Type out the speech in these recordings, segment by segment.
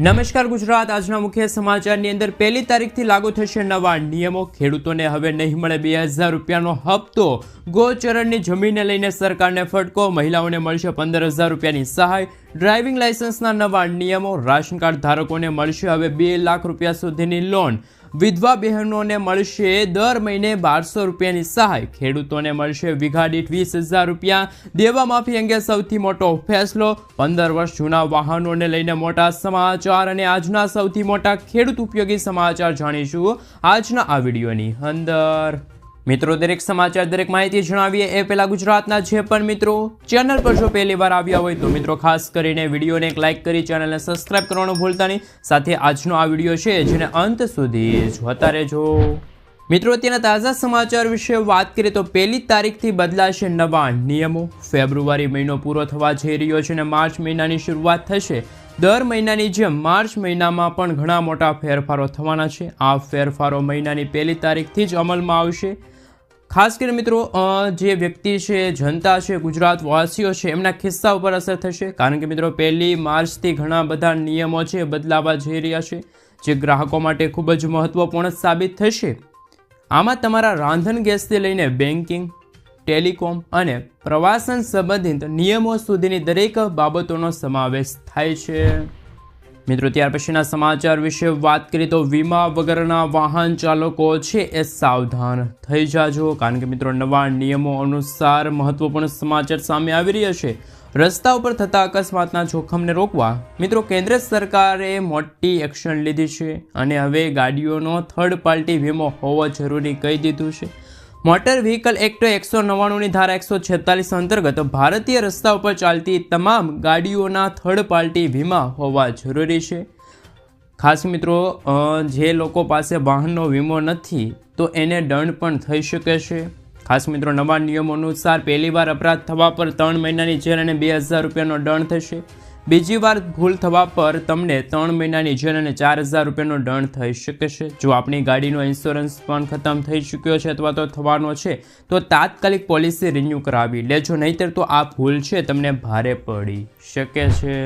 નમસ્કાર ગુજરાત। આજના મુખ્ય સમાચારની અંદર 1 તારીખથી લાગુ થશે નવા નિયમો। ખેડૂતોને હવે નહીં મળે 2000 રૂપિયાનો હપ્તો। ગોચરણની જમીનને લઈને સરકારને ફટકો। મહિલાઓને મળશે 15000 રૂપિયાની સહાય। ડ્રાઇવિંગ લાયસન્સના નવા નિયમો। રાશન કાર્ડ ધારકોને મળશે હવે 2 લાખ રૂપિયા સુધીની લોન। વિધવા બહેનોને મળશે દર મહિને 1200 રૂપિયાની સહાય। ખેડૂતોને મળશે વીઘા દીઠ 20000 રૂપિયા। દેવા માફી અંગે સૌથી મોટો ફેસલો। 15 વર્ષ જૂના વાહનોને લઈને મોટા સમાચાર અને આજના સૌથી મોટા ખેડૂત ઉપયોગી સમાચાર જાણીશું આજના આ વિડીયોની અંદર। મિત્રો, દરેક સમાચાર દરેક માહિતી જણાવીએ એ પહેલા ગુજરાતના જે પણ મિત્રો ચેનલ પર જો પહેલી વાર આવ્યા હોય તો મિત્રો ખાસ કરીને વિડીયોને એક લાઇક કરી ચેનલને સબસ્ક્રાઇબ કરવાનું ભૂલતા નહીં। સાથે આજનો આ વિડીયો છે જેને અંત સુધી જોતા રહેજો। મિત્રો, અત્યારના તાજા સમાચાર વિશે વાત કરીએ તો 1 તારીખથી બદલાશે નવા નિયમો। ફેબ્રુઆરી મહિનો પૂરો થવા જઈ રહ્યો છે અને માર્ચ મહિનાની શરૂઆત થશે। દર મહિનાની જેમ માર્ચ મહિનામાં પણ ઘણા મોટા ફેરફારો થવાના છે। આ ફેરફારો મહિનાની 1 તારીખથી જ અમલમાં આવશે। ખાસ કરીને મિત્રો જે વ્યક્તિ છે, જનતા છે, ગુજરાતવાસીઓ છે, એમના ખિસ્સા ઉપર અસર થશે। કારણ કે મિત્રો 1 માર્ચથી ઘણા બધા નિયમો છે બદલાવા જઈ રહ્યા છે, જે ગ્રાહકો માટે ખૂબ જ મહત્વપૂર્ણ સાબિત થશે। આમાં તમારા રાંધણ ગેસથી લઈને બેન્કિંગ, ટેલિકોમ અને પ્રવાસન સંબંધિત નિયમો સુધીની દરેક બાબતોનો સમાવેશ થાય છે। મિત્રો, ત્યાર પછીના સમાચાર વિશે વાત કરીએ તો વીમા વગરના વાહન ચાલકો છે એ સાવધાન થઈ જાજો। કારણ કે મિત્રો નવા નિયમો અનુસાર મહત્વપૂર્ણ સમાચાર સામે આવી રહ્યા છે। રસ્તા ઉપર થતા અકસ્માતના જોખમને રોકવા મિત્રો કેન્દ્ર સરકારે મોટી એક્શન લીધી છે અને હવે ગાડીઓનો થર્ડ પાર્ટી વીમો હોવો જરૂરી કહી દીધું છે। મોટર વ્હીકલ એક્ટ 199ની ધારા 146 અંતર્ગત ભારતીય રસ્તા ઉપર ચાલતી તમામ ગાડીઓના થર્ડ પાર્ટી વીમા હોવા જરૂરી છે। ખાસ મિત્રો જે લોકો પાસે વાહનનો વીમો નથી તો એને દંડ પણ થઈ શકે છે। ખાસ મિત્રો નવા નિયમો અનુસાર પહેલી વાર અપરાધ થવા પર 3 મહિનાની જેલ અને 2000 રૂપિયાનો દંડ થશે। બીજી વાર ભૂલ થવા પર તમને 3 મહિનાની જેલ અને 4000 રૂપિયાનો દંડ થઈ શકે છે। જો આપણી ગાડીનો ઇન્સ્યોરન્સ પણ ખતમ થઈ ચૂક્યો છે અથવા તો થવાનો છે તો તાત્કાલિક પોલિસી રિન્યૂ કરાવી લેજો, નહીંતર તો આ ભૂલ છે તમને ભારે પડી શકે છે।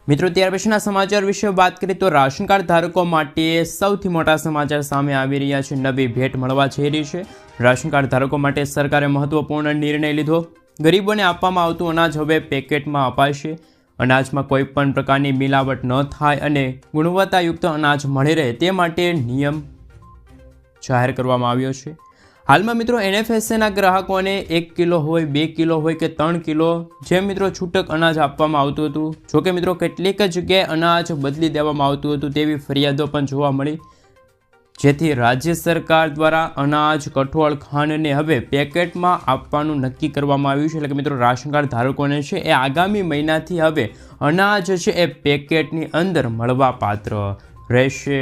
મિત્રો, ત્યાર પછીના સમાચાર વિશે વાત કરીએ તો રાશન કાર્ડ ધારકો માટે સૌથી મોટા સમાચાર સામે આવી રહ્યા છે। નવી ભેટ મળવા જઈ રહી છે। રાશન કાર્ડ ધારકો માટે સરકારે મહત્વપૂર્ણ નિર્ણય લીધો। ગરીબોને આપવામાં આવતું અનાજ હવે પેકેટમાં અપાશે। અનાજમાં કોઈ પણ પ્રકારની મિલાવટ ન થાય અને ગુણવત્તાયુક્ત અનાજ મળી રહે તે માટે નિયમ જાહેર કરવામાં આવ્યો છે। હાલમાં મિત્રો NFSAના ગ્રાહકોને 1 કિલો હોય, 2 કિલો હોય કે 3 કિલો જેમ મિત્રો છૂટક અનાજ આપવામાં આવતું હતું। જોકે મિત્રો કેટલીક જગ્યાએ અનાજ બદલી દેવામાં આવતું હતું તેવી ફરિયાદો પણ જોવા મળી, જેથી રાજ્ય સરકાર દ્વારા અનાજ, કઠોળ, ખાંડને હવે પેકેટમાં આપવાનું નક્કી કરવામાં આવ્યું છે। એટલે કે મિત્રો રાશન કાર્ડ ધારકોને છે એ આગામી મહિનાથી હવે અનાજ છે એ પેકેટની અંદર મળવા પાત્ર રહેશે।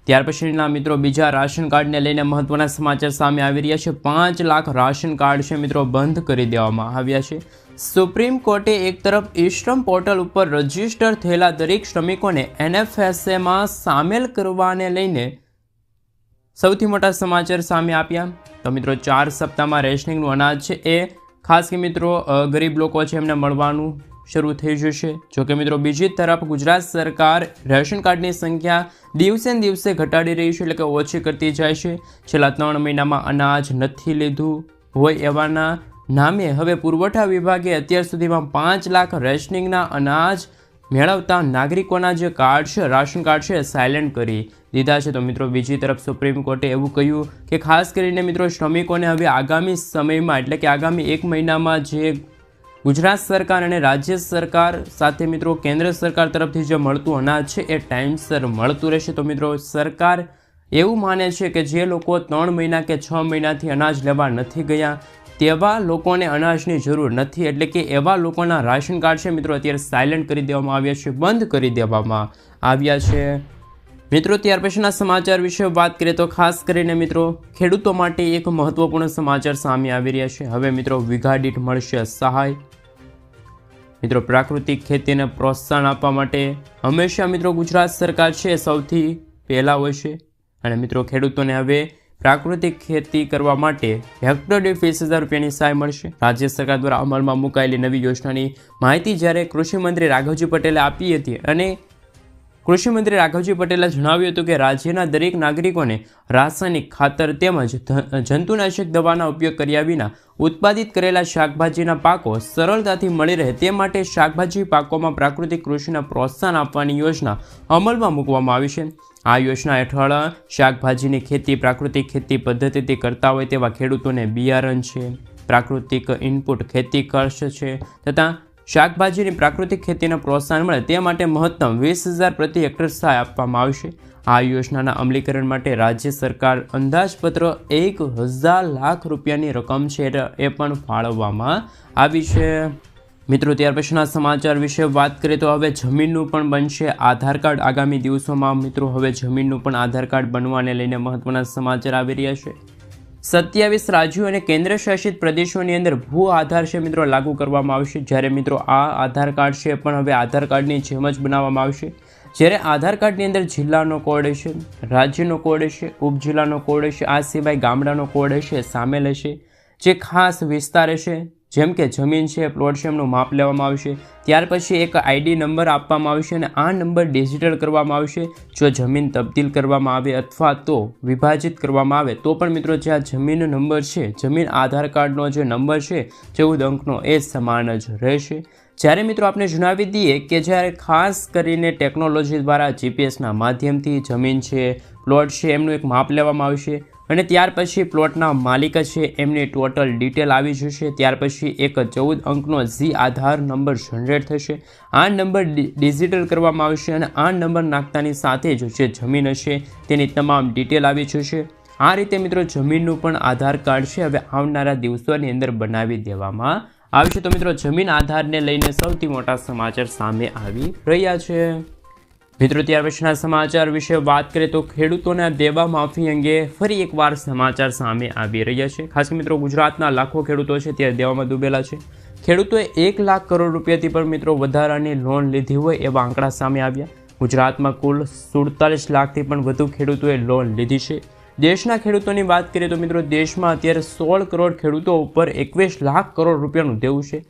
ત્યાર પછીના મિત્રો બીજા રાશન કાર્ડને લઈને મહત્વના સમાચાર સામે આવી રહ્યા છે। 5 લાખ રાશન કાર્ડ છે મિત્રો બંધ કરી દેવામાં આવ્યા છે। સુપ્રીમ કોર્ટે એક તરફ ઈ-શ્રમ પોર્ટલ ઉપર રજીસ્ટર થયેલા દરેક શ્રમિકોને NFSAમાં સામેલ કરવાને લઈને સૌથી મોટા સમાચાર સામે આપ્યા। તો મિત્રો 4 સપ્તાહમાં રેશનિંગનું અનાજ છે એ ખાસ કે મિત્રો ગરીબ લોકો છે એમને મળવાનું શરૂ થઈ જશે। જોકે મિત્રો બીજી તરફ ગુજરાત સરકાર રેશન કાર્ડની સંખ્યા દિવસે ને દિવસે ઘટાડી રહી છે, એટલે કે ઓછી કરતી જાય છે। છેલ્લા 3 મહિનામાં અનાજ નથી લીધું હોય એવાના નામે હવે પુરવઠા વિભાગે અત્યાર સુધીમાં 5 લાખ રેશનિંગના અનાજ મેળવતા નાગરિકોના જે કાર્ડ છે, રાશન કાર્ડ છે, સાયલેન્ટ કરી દીધા છે। તો મિત્રો બીજી તરફ સુપ્રીમ કોર્ટે એવું કહ્યું કે ખાસ કરીને મિત્રો શ્રમિકોને હવે આગામી સમયમાં એટલે કે આગામી 1 મહિનામાં જે ગુજરાત સરકાર અને રાજ્ય સરકાર સાથે મિત્રો કેન્દ્ર સરકાર તરફથી જે મળતું અનાજ છે એ ટાઈમસર મળતું રહેશે। તો મિત્રો સરકાર એવું માને છે કે જે લોકો 3 મહિના કે 6 મહિનાથી અનાજ લેવા નથી ગયા તેવા લોકોને અનાજની જરૂર નથી, એટલે કે એવા લોકોના રાશન કાર્ડ છે મિત્રો અત્યારે સાયલેન્ટ કરી દેવામાં આવ્યા છે, બંધ કરી દેવામાં આવ્યા છે। મિત્રો, ત્યાર પછીના સમાચાર વિશે વાત કરીએ તો ખાસ કરીને મિત્રો ખેડૂતો માટે એક મહત્વપૂર્ણ સમાચાર સામે આવી રહ્યા છે। હવે મિત્રો વીઘા દીઠ મળશે સહાય। મિત્રો પ્રાકૃતિક ખેતીને પ્રોત્સાહન આપવા માટે હંમેશા મિત્રો ગુજરાત સરકાર છે સૌથી પહેલાં હોય છે અને મિત્રો ખેડૂતોને હવે પ્રાકૃતિક ખેતી કરવા માટે હેક્ટર દીઠ 20,000 રૂપિયાની સહાય મળશે। રાજ્ય સરકાર દ્વારા અમલમાં મુકાયેલી નવી યોજનાની માહિતી જ્યારે કૃષિ મંત્રી રાઘવજી પટેલે આપી હતી અને કૃષિમંત્રી રાઘવજી પટેલે જણાવ્યું હતું કે રાજ્યના દરેક નાગરિકોને રાસાયણિક ખાતર તેમજ જંતુનાશક દવાના ઉપયોગ કર્યા વિના ઉત્પાદિત કરેલા શાકભાજીના પાકો સરળતાથી મળી રહે તે માટે શાકભાજી પાકોમાં પ્રાકૃતિક કૃષિને પ્રોત્સાહન આપવાની યોજના અમલમાં મૂકવામાં આવી છે. આ યોજના હેઠળ શાકભાજીની ખેતી પ્રાકૃતિક ખેતી પદ્ધતિથી કરતા હોય તેવા ખેડૂતોને બિયારણ છે, પ્રાકૃતિક ઇનપુટ ખેતી ખર્ચ છે તથા શાકભાજીની પ્રાકૃતિક ખેતીને પ્રોત્સાહન મળે તે માટે મહત્તમ 20,000 પ્રતિ હેક્ટર સહાય આપવામાં આવશે. આ યોજનાના અમલીકરણ માટે રાજ્ય સરકાર અંદાજપત્ર 1,000 લાખ રૂપિયાની રકમ છે એ પણ ફાળવવામાં આવી છે. મિત્રો ત્યાર પછીના સમાચાર વિશે વાત કરીએ તો હવે જમીનનું પણ બનશે આધાર કાર્ડ. આગામી દિવસોમાં મિત્રો હવે જમીનનું પણ આધાર કાર્ડ બનવાને લઈને મહત્વના સમાચાર આવી રહ્યા છે. 27 રાજ્યો અને કેન્દ્ર શાસિત પ્રદેશોની અંદર ભૂ આધાર છે મિત્રો લાગુ કરવામાં આવશે. જ્યારે મિત્રો આ આધાર કાર્ડ છે પણ હવે આધાર કાર્ડની જેમ જ બનાવવામાં આવશે. જ્યારે આધાર કાર્ડની અંદર જિલ્લાનો કોડ હશે, રાજ્યનો કોડ હશે, ઉપજિલ્લાનો કોડ હશે, આ સિવાય ગામડાનો કોડ હશે સામેલ હશે. જે ખાસ વિસ્તાર હશે જેમ કે જમીન છે, પ્લોટ છે, એમનું માપ લેવામાં આવશે. ત્યાર પછી એક આઈડી નંબર આપવામાં આવશે અને આ નંબર ડિજિટલ કરવામાં આવશે. જો જમીન તબદીલ કરવામાં આવે અથવા તો વિભાજિત કરવામાં આવે તો પણ મિત્રો જે આ જમીન નંબર છે, જમીન આધાર કાર્ડનો જે નંબર છે 14 અંકનો એ સમાન જ રહેશે. જ્યારે મિત્રો આપણે જણાવી દઈએ કે જ્યારે ખાસ કરીને ટેકનોલોજી દ્વારા જીપીએસના માધ્યમથી જમીન છે, પ્લોટ છે એમનું એક માપ લેવામાં આવશે અને ત્યાર પછી પ્લોટના માલિક છે એમની ટોટલ ડિટેલ આવી જશે. ત્યાર પછી એક 14 અંકનો ઝી આધાર નંબર જનરેટ થશે. આ નંબર ડિજિટલ કરવામાં આવશે અને આ નંબર નાખતાની સાથે જ જે જમીન હશે તેની તમામ ડિટેલ આવી જશે. આ રીતે મિત્રો જમીનનું પણ આધાર કાર્ડ છે હવે આવનારા દિવસોની અંદર બનાવી દેવામાં આવશે. તો મિત્રો જમીન આધારને લઈને સૌથી મોટા સમાચાર સામે આવી રહ્યા છે. મિત્રો ત્યાર પછીના સમાચાર વિશે વાત કરીએ તો ખેડૂતોના દેવા માફી અંગે ફરી એકવાર સમાચાર સામે આવી રહ્યા છે. ખાસ મિત્રો ગુજરાતના લાખો ખેડૂતો છે તે દેવામાં ડૂબેલા છે. ખેડૂતોએ 1 લાખ કરોડ રૂપિયાથી પણ મિત્રો વધારાની લોન લીધી હોય એવા આંકડા સામે આવ્યા. ગુજરાતમાં કુલ 47 લાખથી પણ વધુ ખેડૂતોએ લોન લીધી છે. દેશના ખેડૂતોની વાત કરીએ તો મિત્રો દેશમાં અત્યારે 16 કરોડ ખેડૂતો ઉપર 21 લાખ કરોડ રૂપિયાનું દેવું છે.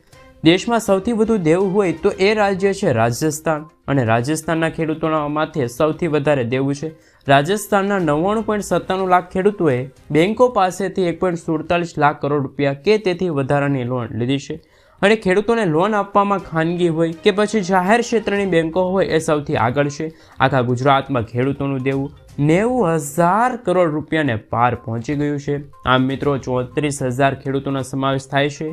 દેશમાં સૌથી વધુ દેવું હોય તો એ રાજ્ય છે રાજસ્થાન અને રાજસ્થાનના ખેડૂતોના માથે સૌથી વધારે દેવું છે. રાજસ્થાનના 99.97 લાખ ખેડૂતોએ બેન્કો પાસેથી 1.47 લાખ કરોડ રૂપિયા કે તેથી વધારાની લોન લીધી છે. અને ખેડૂતોને લોન આપવામાં ખાનગી હોય કે પછી જાહેર ક્ષેત્રની બેન્કો હોય એ સૌથી આગળ છે. આખા ગુજરાતમાં ખેડૂતોનું દેવું 90,000 કરોડ રૂપિયાને પાર પહોંચી ગયું છે. આમ મિત્રો 34,000 ખેડૂતોનો સમાવેશ થાય છે.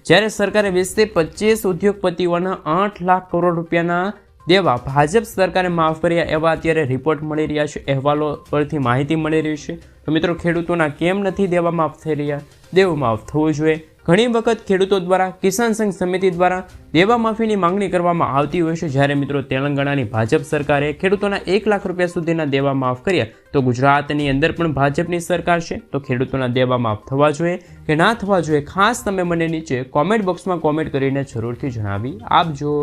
જ્યારે સરકારે 20 થી 25 ઉદ્યોગપતિઓના 8 લાખ કરોડ રૂપિયાના દેવા ભાજપ સરકારે માફ કર્યા એવા અત્યારે રિપોર્ટ મળી રહ્યા છે, અહેવાલો પરથી માહિતી મળી રહી છે. તો મિત્રો ખેડૂતોના કેમ નથી દેવા માફ થઈ રહ્યા? દેવું માફ થવું જોઈએ. ઘણી વખત ખેડૂતો દ્વારા કિસાન સંઘ સમિતિ દ્વારા દેવા માફીની માંગણી કરવામાં આવતી હોય છે. જ્યારે મિત્રો તેલંગાણાની ભાજપ સરકારે ખેડૂતોના 1 લાખ રૂપિયા સુધીના દેવા માફ કર્યા તો ગુજરાતની અંદર પણ ભાજપની સરકાર છે. તો ખેડૂતોના દેવા માફ થવા જોઈએ કે ના થવા જોઈએ ખાસ તમે મને નીચે કોમેન્ટ બોક્સમાં કોમેન્ટ કરીને જરૂરથી જણાવી આપજો.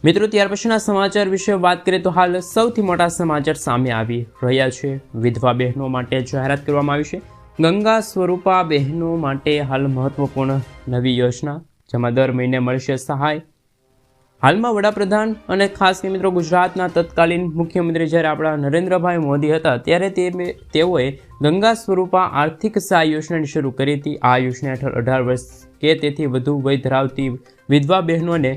મિત્રો ત્યાર પછીના સમાચાર વિશે વાત કરીએ તો હાલ સૌથી મોટા સમાચાર સામે આવી રહ્યા છે. વિધવા બહેનો માટે જાહેરાત કરવામાં આવી છે. ગંગા સ્વરૂપા બહેનો માટે હાલ મહત્વપૂર્ણ નવી યોજના જેમાં દર મહિને મળશે સહાય. હાલમાં વડાપ્રધાન અને ખાસ કરીને મિત્રો ગુજરાતના તત્કાલીન મુખ્યમંત્રી જ્યારે આપણા નરેન્દ્રભાઈ મોદી હતા ત્યારે તેઓએ ગંગા સ્વરૂપા આર્થિક સહાય યોજનાની શરૂ કરી હતી. આ યોજના હેઠળ 18 વર્ષ કે તેથી વધુ વય ધરાવતી વિધવા બહેનોને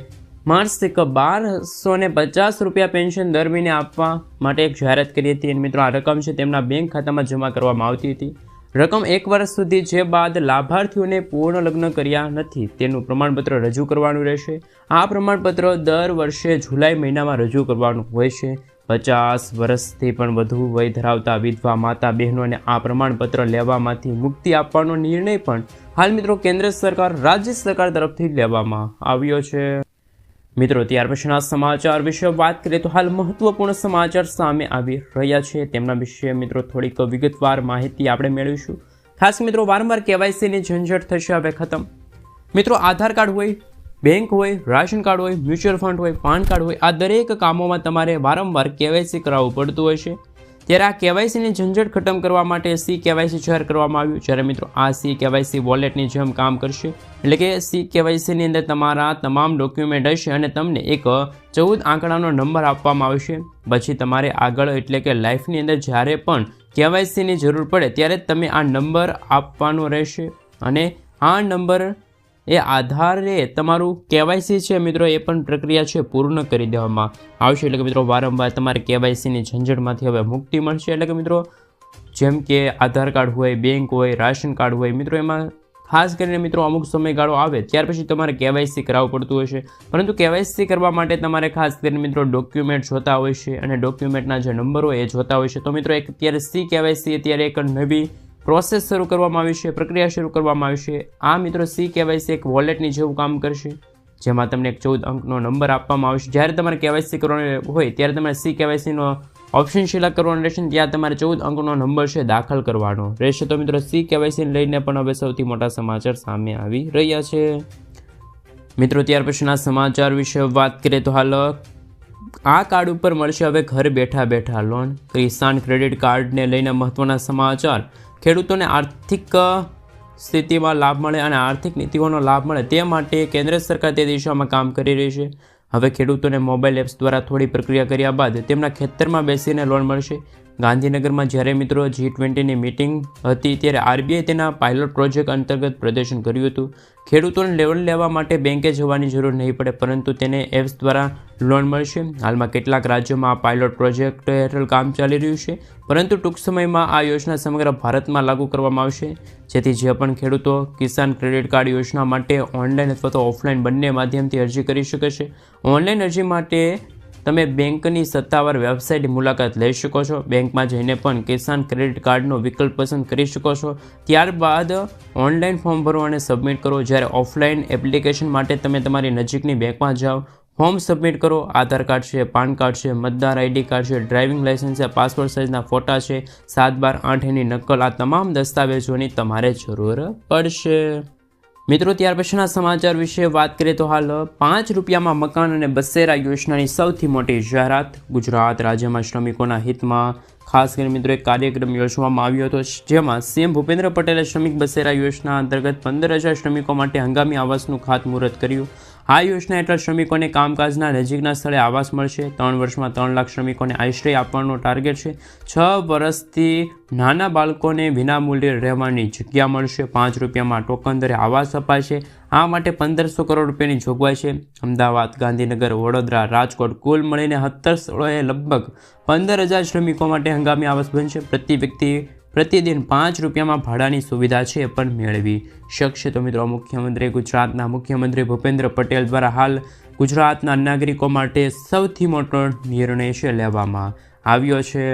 માસિક 1,250 રૂપિયા પેન્શન દર મહિને આપવા માટે એક જાહેરાત કરી હતી. અને મિત્રો આ રકમ છે તેમના બેંક ખાતામાં જમા કરવામાં આવતી હતી. રકમ 1 વર્ષ સુધી જે બાદ લાભાર્થીઓને પૂર્ણ લગ્ન કર્યા નથી તેનું પ્રમાણપત્ર રજૂ કરવાનું રહેશે. આ પ્રમાણપત્ર દર વર્ષે જુલાઈ મહિનામાં રજૂ કરવાનું હોય છે. 50 વર્ષથી પણ વધુ વય ધરાવતા વિધવા માતા બહેનોને આ પ્રમાણપત્ર લેવામાંથી મુક્તિ આપવાનો નિર્ણય પણ હાલ મિત્રો કેન્દ્ર સરકાર રાજ્ય સરકાર તરફથી લેવામાં આવ્યો છે. મિત્રો ત્યાર પછીના સમાચાર વિશે વાત કરીએ તો હાલ મહત્વપૂર્ણ સમાચાર સામે આવી રહ્યા છે. તેમના વિશે મિત્રો થોડીક વિગતવાર માહિતી આપણે મેળવીશું. ખાસ મિત્રો વારંવાર કેવાયસીની ઝંઝટ થશે હવે ખતમ. મિત્રો આધાર કાર્ડ હોય, બેંક હોય, રાશન કાર્ડ હોય, મ્યુચ્યુઅલ ફંડ હોય, પાન કાર્ડ હોય, આ દરેક કામોમાં તમારે વારંવાર કેવાયસી કરાવવું પડતું હોય છે. ત્યારે આ કેવાયસીની ઝંઝટ ખતમ કરવા માટે સી કેવાયસી જાહેર કરવામાં આવ્યું. જ્યારે મિત્રો આ સી કેવાયસી વોલેટની જેમ કામ કરશે, એટલે કે સી કેવાયસીની અંદર તમારા તમામ ડોક્યુમેન્ટ હશે અને તમને એક 14 આંકડાનો નંબર આપવામાં આવશે. પછી તમારે આગળ એટલે કે લાઈફની અંદર જ્યારે પણ કેવાયસીની જરૂર પડે ત્યારે તમે આ નંબર આપવાનો રહેશે અને આ નંબર એ આધારે તમારું કેવાયસી છે મિત્રો એ પણ પ્રક્રિયા છે પૂર્ણ કરી દેવામાં આવશે. એટલે કે મિત્રો વારંવાર તમારે કેવાયસીની ઝંઝટમાંથી હવે મુક્તિ મળશે. એટલે કે મિત્રો જેમ કે આધાર કાર્ડ હોય, બેંક હોય, રાશન કાર્ડ હોય, મિત્રો એમાં ખાસ કરીને મિત્રો અમુક સમયગાળો આવે ત્યાર પછી તમારે કેવાયસી કરાવવું પડતું હોય છે. પરંતુ કેવાયસી કરવા માટે તમારે ખાસ કરીને મિત્રો ડોક્યુમેન્ટ જોતા હોય છે અને ડોક્યુમેન્ટના જે નંબર હોય એ જોતા હોય છે. તો મિત્રો એક અત્યારે સી કેવાયસી અત્યારે એક નવી પ્રોસેસ શરૂ કરવામાં આવી છે, પ્રક્રિયા શરૂ કરવામાં આવી છે. આ મિત્રો સી કેવાયસી એક વોલેટની જેવું કામ કરશે, જેમાં તમને એક 14 અંકનો નંબર આપવામાં આવશે. જ્યારે તમારે કેવાયસી કરવાનું હોય ત્યારે તમારે સી કેવાયસીનો ઓપ્શન સિલેક્ટ કરવાનો રહેશે, ત્યાં તમારે 14 અંકનો નંબર છે દાખલ કરવાનો રહેશે. તો મિત્રો સી કેવાયસીને લઈને પણ હવે સૌથી મોટા સમાચાર સામે આવી રહ્યા છે. મિત્રો ત્યાર પછીના સમાચાર વિશે વાત કરીએ તો હાલ આ કાર્ડ ઉપર મળશે હવે ઘર બેઠા બેઠા લોન. કિસાન ક્રેડિટ કાર્ડને લઈને મહત્વના સમાચાર. ખેડૂતોને આર્થિક સ્થિતિમાં લાભ મળે અને આર્થિક નીતિઓનો લાભ મળે તે માટે કેન્દ્ર સરકાર તે દિશામાં કામ કરી રહી છે. હવે ખેડૂતોને મોબાઈલ એપ્સ દ્વારા થોડી પ્રક્રિયા કર્યા બાદ તેમના ખેતરમાં બેસીને લોન મળશે. ગાંધીનગરમાં જ્યારે મિત્રો G20ની મિટિંગ હતી ત્યારે આરબીઆઈ તેના પાયલોટ પ્રોજેક્ટ અંતર્ગત પ્રદર્શન કર્યું હતું. ખેડૂતોને લોન લેવા માટે બેંકે જવાની જરૂર નહીં પડે, પરંતુ તેને એપ્સ દ્વારા લોન મળશે. હાલમાં કેટલાક રાજ્યોમાં આ પાયલોટ પ્રોજેક્ટ હેઠળ કામ ચાલી રહ્યું છે, પરંતુ ટૂંક સમયમાં આ યોજના સમગ્ર ભારતમાં લાગુ કરવામાં આવશે. જેથી જે પણ ખેડૂતો કિસાન ક્રેડિટ કાર્ડ યોજના માટે ઓનલાઈન અથવા તો ઓફલાઈન બંને માધ્યમથી અરજી કરી શકે છે. ઓનલાઈન અરજી માટે તમે બેંકની સત્તાવાર વેબસાઇટ મુલાકાત લઈ શકો છો. બેંકમાં જઈને પણ કિસાન ક્રેડિટ કાર્ડનો વિકલ્પ પસંદ કરી શકો છો. ત્યારબાદ ઓનલાઈન ફોર્મ ભરો અને સબમિટ કરો. જ્યારે ઓફલાઈન એપ્લિકેશન માટે તમે તમારી નજીકની બેંકમાં જાઓ, ફોર્મ સબમિટ કરો. આધાર કાર્ડ છે, પાન કાર્ડ છે, મતદાર આઈડી કાર્ડ છે, ડ્રાઇવિંગ લાઇસન્સ છે, પાસપોર્ટ સાઇઝના ફોટા છે, 7/12/8ની નકલ, આ તમામ દસ્તાવેજોની તમારે જરૂર પડશે. મિત્રો ત્યાર પછીના સમાચાર વિશે વાત કરીએ તો હાલ 5 રૂપિયામાં મકાન અને બસેરા યોજનાની સૌથી મોટી જાહેરાત. ગુજરાત રાજ્યમાં શ્રમિકોના હિતમાં ખાસ કરીને મિત્રો એક કાર્યક્રમ યોજવામાં આવ્યો હતો, જેમાં સીએમ ભૂપેન્દ્ર પટેલે શ્રમિક બસેરા યોજના અંતર્ગત 15,000 શ્રમિકો માટે હંગામી આવાસનું ખાતમુહૂર્ત કર્યું. આ યોજના હેઠળ શ્રમિકોને કામકાજના નજીકના સ્થળે આવાસ મળશે. 3 વર્ષમાં 3 લાખ શ્રમિકોને આશ્રય આપવાનો ટાર્ગેટ છે. 6 વર્ષથી નાના બાળકોને વિનામૂલ્યે રહેવાની જગ્યા મળશે. 5 રૂપિયામાં ટોકન દરે આવાસ અપાશે. આ માટે 1500 કરોડ રૂપિયાની જોગવાઈ છે. અમદાવાદ, ગાંધીનગર, વડોદરા, રાજકોટ કુલ મળીને 17 સ્થળોએ લગભગ 15,000 શ્રમિકો માટે હંગામી આવાસ બનશે. પ્રતિ વ્યક્તિ પ્રતિદિન 5 રૂપિયામાં ભાડાની સુવિધા છે એ પણ મેળવી શકશે. તો મિત્રો ગુજરાતના મુખ્યમંત્રી ભૂપેન્દ્ર પટેલ દ્વારા હાલ ગુજરાતના નાગરિકો માટે સૌથી મોટો નિર્ણય છે લેવામાં આવ્યો છે.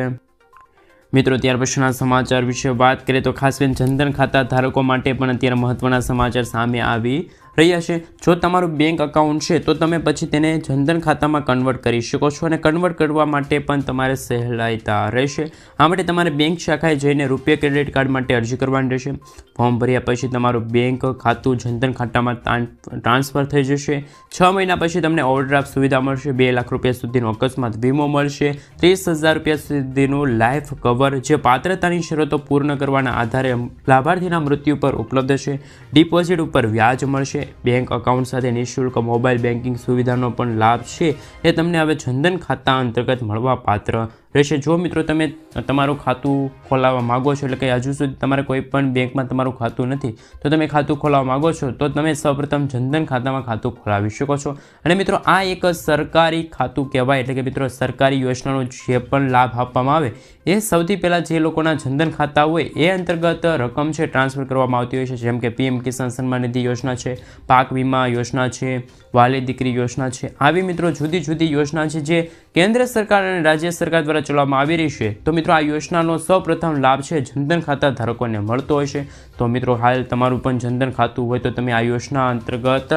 મિત્રો ત્યાર પછીના સમાચાર વિશે વાત કરીએ તો ખાસ કરીને જનધન ખાતા ધારકો માટે પણ અત્યારે મહત્વના સમાચાર સામે આવી રહ્યા છે. જો તમારું બેંક એકાઉન્ટ છે તો તમે પછી તેને જનધન ખાતામાં કન્વર્ટ કરી શકો છો અને કન્વર્ટ કરવા માટે પણ તમારે સહેલાઈતા રહેશે. આ માટે તમારે બેંક શાખાએ જઈને રૂપિયા ક્રેડિટ કાર્ડ માટે અરજી કરવાની રહેશે. ફોર્મ ભર્યા પછી તમારું બેંક ખાતું જનધન ખાતામાં ટ્રાન્સફર થઈ જશે. 6 મહિના પછી તમને ઓવરડ્રાફ્ટ સુવિધા મળશે. 2 લાખ રૂપિયા સુધીનો અકસ્માત વીમો મળશે. 30,000 રૂપિયા સુધીનું લાઈફ કવર જે પાત્રતાની શરતો પૂર્ણ કરવાના આધારે લાભાર્થીના મૃત્યુ પર ઉપલબ્ધ છે. ડિપોઝિટ ઉપર વ્યાજ મળશે. બેંક એકાઉન્ટ સાથે નિઃશુલ્ક મોબાઈલ બેન્કિંગ સુવિધાનો પણ લાભ છે એ તમને હવે જનધન ખાતા અંતર્ગત મળવા પાત્ર રહેશે. જો મિત્રો તમે તમારું ખાતું ખોલાવવા માગો છો, એટલે કે હજુ સુધી તમારે કોઈ પણ બેંકમાં તમારું ખાતું નથી, તો તમે ખાતું ખોલાવવા માગો છો તો તમે સૌપ્રથમ જનધન ખાતામાં ખાતું ખોલાવી શકો છો. અને મિત્રો આ એક સરકારી ખાતું કહેવાય, એટલે કે મિત્રો સરકારી યોજનાનો જે પણ લાભ આપવામાં આવે એ સૌથી પહેલાં જે લોકોના જનધન ખાતા હોય એ અંતર્ગત રકમ છે ટ્રાન્સફર કરવામાં આવતી હોય છે. જેમ કે PM કિસાન સન્માન નિધિ યોજના છે, પાક વીમા યોજના છે, વાલી દીકરી યોજના છે. આવી મિત્રો જુદી જુદી યોજના છે જે કેન્દ્ર સરકાર અને રાજ્ય સરકાર દ્વારા ચલાવવામાં આવી રહી છે. તો મિત્રો આ યોજનાનો સૌપ્રથમ લાભ છે જનધન ખાતા ધારકોને મળતો હોય છે. તો મિત્રો હાલ તમારું પણ જનધન ખાતું હોય તો તમે આ યોજના અંતર્ગત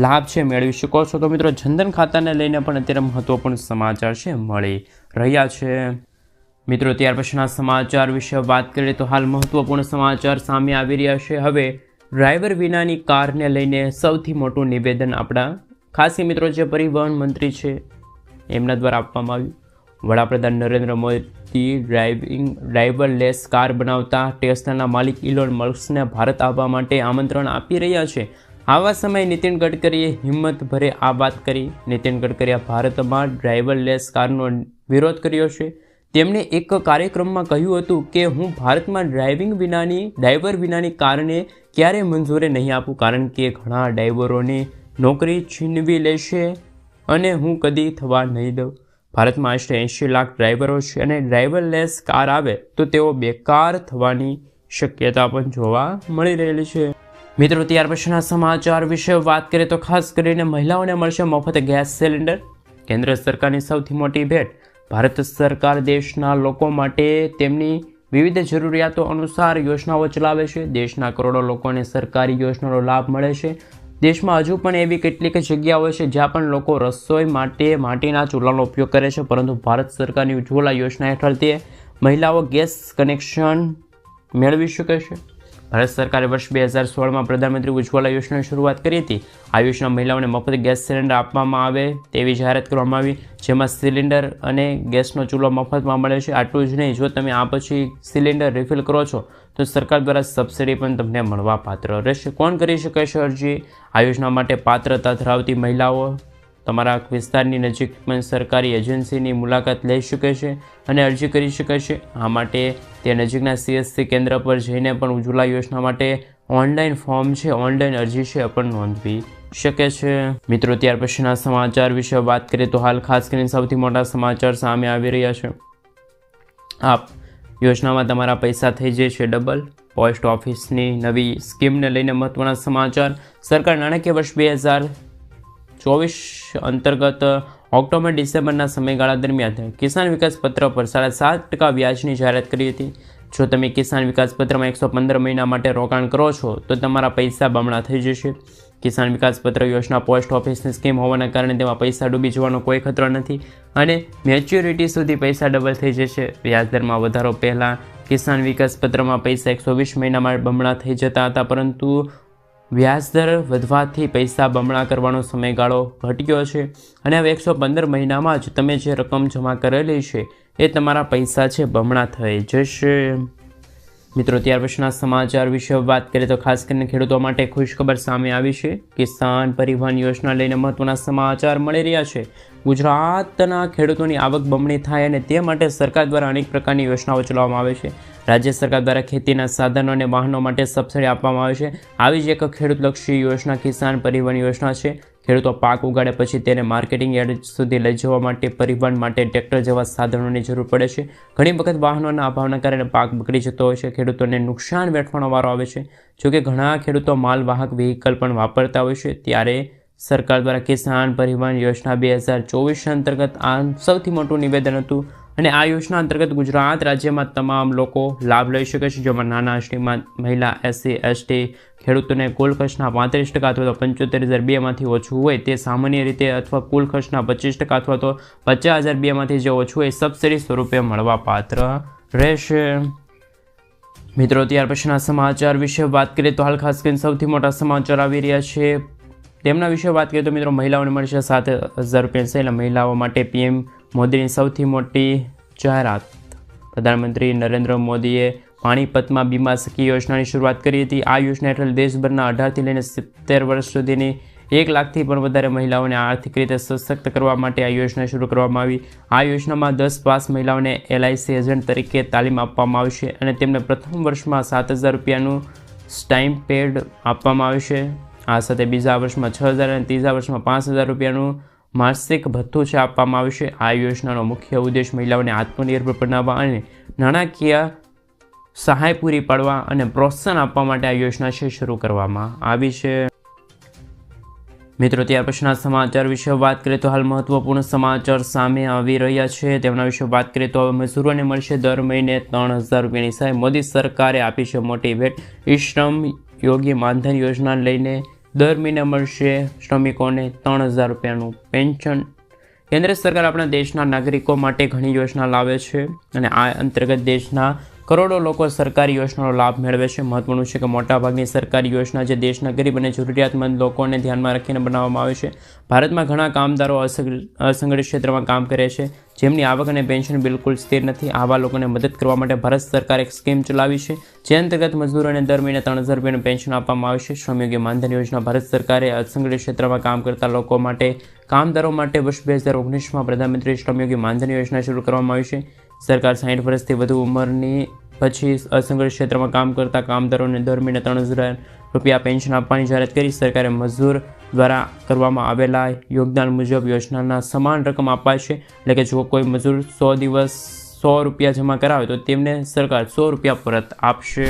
લાભ છે મેળવી શકો છો. તો મિત્રો જનધન ખાતાને લઈને પણ અત્યારે મહત્વપૂર્ણ સમાચાર છે મળી રહ્યા છે. મિત્રો ત્યાર પછીના સમાચાર વિશે વાત કરીએ તો હાલ મહત્વપૂર્ણ સમાચાર સામે આવી રહ્યા છે. હવે ડ્રાઈવર વિનાની કારને લઈને સૌથી મોટું નિવેદન આપણા ખાસ મિત્રો જે પરિવહન મંત્રી છે એમના દ્વારા આપવામાં આવ્યું. વડાપ્રધાન નરેન્દ્ર મોદી ડ્રાઈવરલેસ કાર બનાવતા ટેસ્લાના માલિક ઇલોન મસ્કને ભારત આવવા માટે આમંત્રણ આપી રહ્યા છે. આવા સમયે નીતિન ગડકરીએ હિંમતભરે આ વાત કરી. નીતિન ગડકરીએ ભારતમાં ડ્રાઈવરલેસ કારનો વિરોધ કર્યો છે. તેમણે એક કાર્યક્રમમાં કહ્યું હતું કે હું ભારતમાં ડ્રાઈવર વિનાની કારને ક્યારેય મંજૂરી નહીં આપું, કારણ કે ઘણા ડ્રાઈવરોની નોકરી છીનવી લેશે અને હું કદી થવા નહીં દઉં. ભારતમાં આશરે 80 લાખ ડ્રાઈવરો છે અને ડ્રાઈવરલેસ કાર આવે તો તેઓ બેકાર થવાની શક્યતા પણ જોવા મળી રહેલી છે. મિત્રો, ત્યાર પછીના સમાચાર વિશે વાત કરીએ તો ખાસ કરીને મહિલાઓને મળશે મફત ગેસ સિલિન્ડર. કેન્દ્ર સરકારની સૌથી મોટી ભેટ. ભારત સરકાર દેશના લોકો માટે તેમની વિવિધ જરૂરિયાતો અનુસાર યોજનાઓ ચલાવે છે. દેશના કરોડો લોકોને સરકારી યોજનાનો લાભ મળે છે. દેશમાં હજુ પણ એવી કેટલીક જગ્યાઓ છે જ્યાં પણ લોકો રસોઈ માટે માટીના ચૂલાનો ઉપયોગ કરે છે, પરંતુ ભારત સરકારની ઉજ્જવલા યોજના હેઠળ તે મહિલાઓ ગેસ કનેક્શન મેળવી શકે છે. ભારત સરકારે વર્ષ 2016માં પ્રધાનમંત્રી ઉજ્જવલા યોજનાની શરૂઆત કરી હતી. આ યોજના મહિલાઓને મફત ગેસ સિલિન્ડર આપવામાં આવે તેવી જાહેરાત કરવામાં આવી, જેમાં સિલિન્ડર અને ગેસનો ચૂલો મફતમાં મળે છે. આટલું જ નહીં, જો તમે આ પછી સિલિન્ડર રિફિલ કરો છો તો સરકાર દ્વારા સબસિડી પણ તમને મળવા પાત્ર રહેશે. કોણ કરી શકે છે અરજી? આ યોજના માટે પાત્રતા ધરાવતી મહિલાઓ તમારા વિસ્તારની નજીક પણ સરકારી એજન્સીની મુલાકાત લઈ શકે છે અને અરજી કરી શકે છે. આ માટે તે નજીકના CSC કેન્દ્ર પર જઈને પણ ઉજ્જવલા યોજના માટે ઓનલાઈન ફોર્મ છે, ઓનલાઈન અરજી છે પણ નોંધવી શકે છે. મિત્રો, ત્યાર પછીના સમાચાર વિશે વાત કરીએ તો હાલ ખાસ કરીને સૌથી મોટા સમાચાર સામે આવી રહ્યા છે. આપ યોજનામાં તમારા પૈસા થઈ જશે ડબલ. પોસ્ટ ઓફિસની નવી સ્કીમને લઈને મહત્વના સમાચાર. સરકાર નાણાકીય વર્ષ 2024 અંતર્ગત ઓક્ટોબર-ડિસેમ્બરના સમયગાળા દરમિયાન કિસાન વિકાસ પત્ર પર 7.5% વ્યાજની જાહેરાત કરી હતી. જો તમે કિસાન વિકાસ પત્રમાં 115 મહિના માટે રોકાણ કરો છો તો તમારા પૈસા બમણા થઈ જશે. કિસાન વિકાસ પત્ર યોજના પોસ્ટ ઓફિસની સ્કીમ હોવાના કારણે તેમાં પૈસા ડૂબી જવાનો કોઈ ખતરો નથી અને મેચ્યોરિટી સુધી પૈસા ડબલ થઈ જશે. વ્યાજદરમાં વધારો. પહેલાં કિસાન વિકાસ પત્રમાં પૈસા 120 મહિનામાં બમણા થઈ જતા હતા, પરંતુ વ્યાજદર વધવાથી પૈસા બમણા કરવાનો સમયગાળો ઘટ્યો છે અને હવે 115 મહિનામાં જ તમે જે રકમ જમા કરેલી છે એ તમારા પૈસા છે બમણા થઈ જશે. મિત્રો, ત્યાર પછીના સમાચાર વિશે વાત કરીએ તો ખાસ કરીને ખેડૂતો માટે ખુશખબર સામે આવી છે. કિસાન પરિવહન યોજના લઈને મહત્વના સમાચાર મળી રહ્યા છે. ગુજરાતના ખેડૂતોની આવક બમણી થાય અને તે માટે સરકાર દ્વારા અનેક પ્રકારની યોજનાઓ ચલાવવામાં આવે છે. રાજ્ય સરકાર દ્વારા ખેતીના સાધનો અને વાહનો માટે સબસિડી આપવામાં આવે છે. આવી જ એક ખેડૂતલક્ષી યોજના કિસાન પરિવહન યોજના છે. ખેડૂતો પાક ઉગાડે પછી તેને માર્કેટિંગ યાર્ડ સુધી લઈ જવા માટે પરિવહન માટે ટ્રેક્ટર જેવા સાધનોની જરૂર પડે છે. ઘણી વખત વાહનોના અભાવના કારણે પાક બગડી જતો હોય છે. ખેડૂતોને નુકસાન વેઠવાનો વારો આવે છે. જોકે ઘણા ખેડૂતો માલવાહક વ્હીકલ પણ વાપરતા હોય છે. ત્યારે સરકાર દ્વારા કિસાન પરિવહન યોજના 2024 અંતર્ગત આ સૌથી મોટું નિવેદન હતું અને આ યોજના અંતર્ગત ગુજરાત રાજ્યમાં તમામ લોકો લાભ લઈ શકે છે. જેમાં નાના શ્રીમંત, મહિલા, SC/ST ખેડૂતોને કુલ ખર્ચના 35% અથવા તો 75,002 માંથી ઓછું હોય તે સામાન્ય રીતે અથવા કુલ ખર્ચના 25% અથવા તો 50,002 માંથી જે ઓછું હોય સબસિડી સ્વરૂપે મળવા પાત્ર રહેશે. મિત્રો, ત્યાર પછીના સમાચાર વિશે વાત કરીએ તો હાલ ખાસ કરીને સૌથી મોટા સમાચાર આવી રહ્યા છે. તેમના વિશે વાત કરીએ તો મિત્રો, મહિલાઓને મળશે 7,000 રૂપિયા સહાય. મહિલાઓ માટે PM મોદીની સૌથી મોટી જાહેરાત. પ્રધાનમંત્રી નરેન્દ્ર મોદીએ પાણીપતમાં બીમા સખી યોજનાની શરૂઆત કરી હતી. આ યોજના હેઠળ દેશભરના 18થી લઈને 70 વર્ષ સુધીની 1 લાખથી પણ વધારે મહિલાઓને આર્થિક રીતે સશક્ત કરવા માટે આ યોજના શરૂ કરવામાં આવી. આ યોજનામાં 10 પાસ મહિલાઓને LIC એજન્ટ તરીકે તાલીમ આપવામાં આવશે અને તેમને પ્રથમ વર્ષમાં 7,000 રૂપિયાનું સ્ટાઇપેન્ડ આપવામાં આવશે. આ સાથે બીજા વર્ષમાં 6,000 અને ત્રીજા વર્ષમાં 5,000 રૂપિયાનું માસિક ભથ્થું છે આપવામાં આવશે. આ યોજનાનો મુખ્ય ઉદ્દેશ મહિલાઓને આત્મનિર્ભર બનાવવા અને નાણાકીય સહાય પૂરી પાડવા અને પ્રોત્સાહન આપવા માટે આ યોજના છે શરૂ કરવામાં આવી છે. મિત્રો, ત્યાર પછીના સમાચાર વિશે વાત કરીએ તો હાલ મહત્વપૂર્ણ સમાચાર સામે આવી રહ્યા છે. તેમના વિશે વાત કરીએ તો હવે મજૂરોને મળશે દર મહિને 3,000 રૂપિયાની સહાય. મોદી સરકારે આપી છે મોટી ભેટ. શ્રમ યોગી માનધન યોજના લઈને દર મહિને મળશે શ્રમિકોને 3,000 રૂપિયાનું પેન્શન. કેન્દ્ર સરકાર આપણા દેશના નાગરિકો માટે ઘણી યોજના લાવે છે અને આ અંતર્ગત દેશના કરોડો લોકો સરકારી યોજનાનો લાભ મેળવે છે. મહત્વનું છે કે મોટાભાગની સરકારી યોજના જે દેશના ગરીબ અને જરૂરિયાતમંદ લોકોને ધ્યાનમાં રાખીને બનાવવામાં આવે છે. ભારતમાં ઘણા કામદારો અસંગઠિત ક્ષેત્રમાં કામ કરે છે, જેમની આવક અને પેન્શન બિલકુલ સ્થિર નથી. આવા લોકોને મદદ કરવા માટે ભારત સરકારે એક સ્કીમ ચલાવી છે, જે અંતર્ગત મજદૂરોને દર મહિને 3,000 રૂપિયાનું પેન્શન આપવામાં આવે છે. શ્રમયોગી માનધન યોજના ભારત સરકારે અસંગઠિત ક્ષેત્રમાં કામ કરતા લોકો માટે કામદારો માટે વર્ષ 2019માં પ્રધાનમંત્રી શ્રમયોગી માનધન યોજના શરૂ કરવામાં આવી છે. સરકાર 60 વર્ષથી વધુ ઉંમરની પછી અસંગઠિત ક્ષેત્રમાં કામ કરતા કામદારોને દર મહિને 3,000 રૂપિયા પેન્શન આપવાની જાહેરાત કરી. સરકારે મજૂર દ્વારા કરવામાં આવેલા યોગદાન મુજબ યોજનાના સમાન રકમ અપાય છે. એટલે કે જો કોઈ મજૂર 100 દિવસ 100 રૂપિયા જમા કરાવે તો તેમને સરકાર 100 રૂપિયા પરત આપશે.